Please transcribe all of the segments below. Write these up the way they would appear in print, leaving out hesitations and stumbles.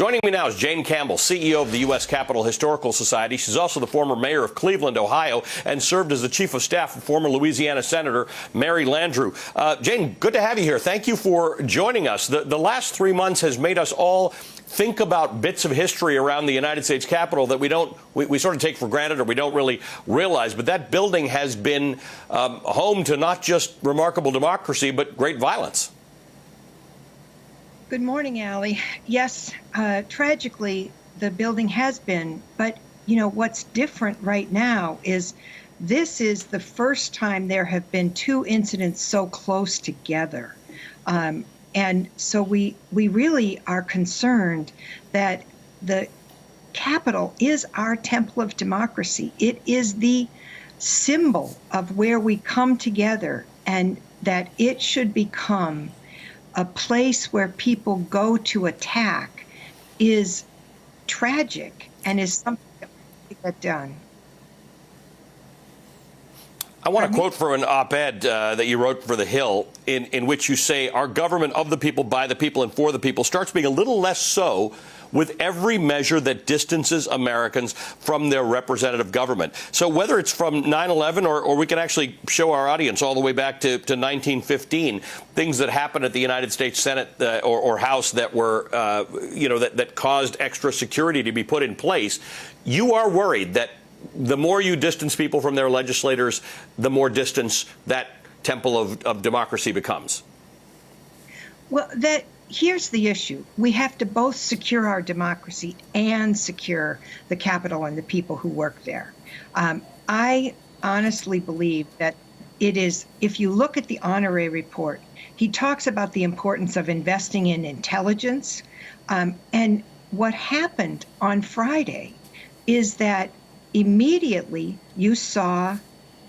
Joining me now is Jane Campbell, CEO of the U.S. Capitol Historical Society. She's also the former mayor of Cleveland, Ohio, and served as the chief of staff of former Louisiana Senator Mary Landrieu. Jane, good to have you here. Thank you for joining us. The last 3 months has made us all think about bits of history around the United States Capitol that we sort of take for granted or we don't really realize. But that building has been home to not just remarkable democracy, but great violence. Good morning, Ali. Yes, tragically, the building has been. But, you know, what's different right now is this is the first time there have been two incidents so close together. And so we really are concerned that the Capitol is our temple of democracy. It is the symbol of where we come together, and that it should become a place where people go to attack is tragic and is something that we get done. I want to quote from an op-ed that you wrote for The Hill, in which you say, our government of the people, by the people, and for the people starts being a little less so with every measure that distances Americans from their representative government. So whether it's from 9/11 or we can actually show our audience all the way back to 1915, things that happened at the United States Senate or House that were, that caused extra security to be put in place, you are worried that the more you distance people from their legislators, the more distance that temple of democracy becomes. Well, here's the issue. We have to both secure our democracy and secure the Capitol and the people who work there. I honestly believe that it is, if you look at the honorary report, he talks about the importance of investing in intelligence. And what happened on Friday is that immediately you saw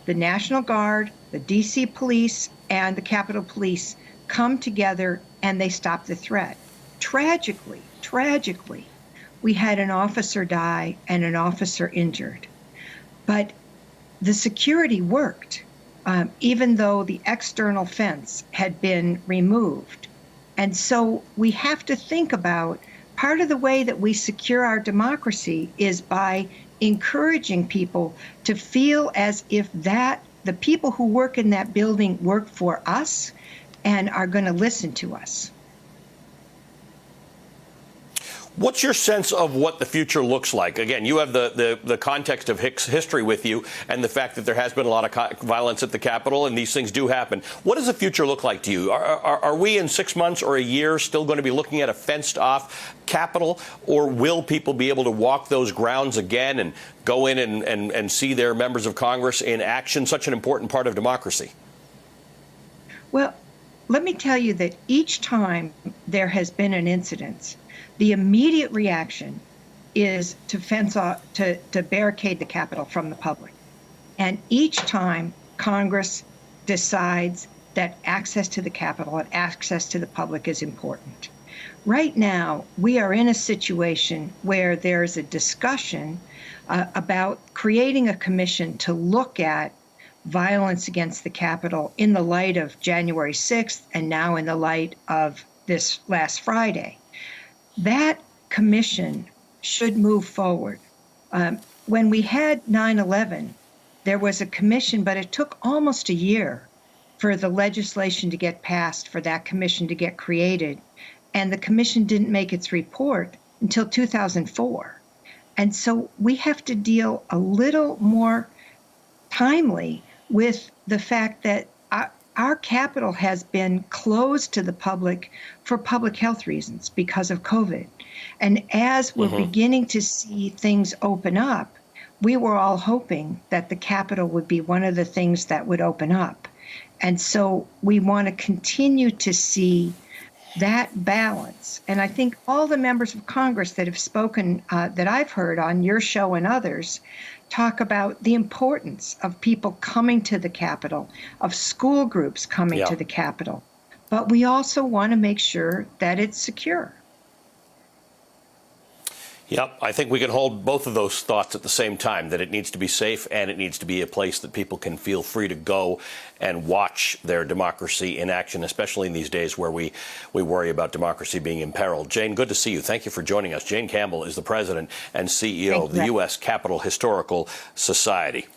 the National Guard, the D.C. police, and the Capitol Police come together, and they stopped the threat. Tragically, we had an officer die and an officer injured. But the security worked, even though the external fence had been removed. And so we have to think about part of the way that we secure our democracy is by encouraging people to feel as if the people who work in that building work for us and are going to listen to us. What's your sense of what the future looks like? Again, you have the context of history with you and the fact that there has been a lot of violence at the Capitol, and these things do happen. What does the future look like to you? Are we in 6 months or a year still going to be looking at a fenced-off Capitol, or will people be able to walk those grounds again and go in and see their members of Congress in action, such an important part of democracy? Well, let me tell you that each time there has been an incident, the immediate reaction is to fence off, to barricade the Capitol from the public. And each time Congress decides that access to the Capitol and access to the public is important. Right now, we are in a situation where there's a discussion about creating a commission to look at violence against the Capitol in the light of January 6th and now in the light of this last Friday. That commission should move forward. When we had 9/11, there was a commission, but it took almost a year for the legislation to get passed, for that commission to get created. And the commission didn't make its report until 2004. And so we have to deal a little more timely with the fact that our Capitol has been closed to the public for public health reasons because of COVID. And as we're beginning to see things open up, we were all hoping that the Capitol would be one of the things that would open up. And so we want to continue to see that balance. And I think all the members of Congress that have spoken, that I've heard on your show and others, talk about the importance of people coming to the Capitol, of school groups coming to the Capitol. But we also want to make sure that it's secure. Yep, I think we can hold both of those thoughts at the same time, that it needs to be safe and it needs to be a place that people can feel free to go and watch their democracy in action, especially in these days where we worry about democracy being imperiled. Jane, good to see you. Thank you for joining us. Jane Campbell is the president and CEO of the U.S. Capitol Historical Society.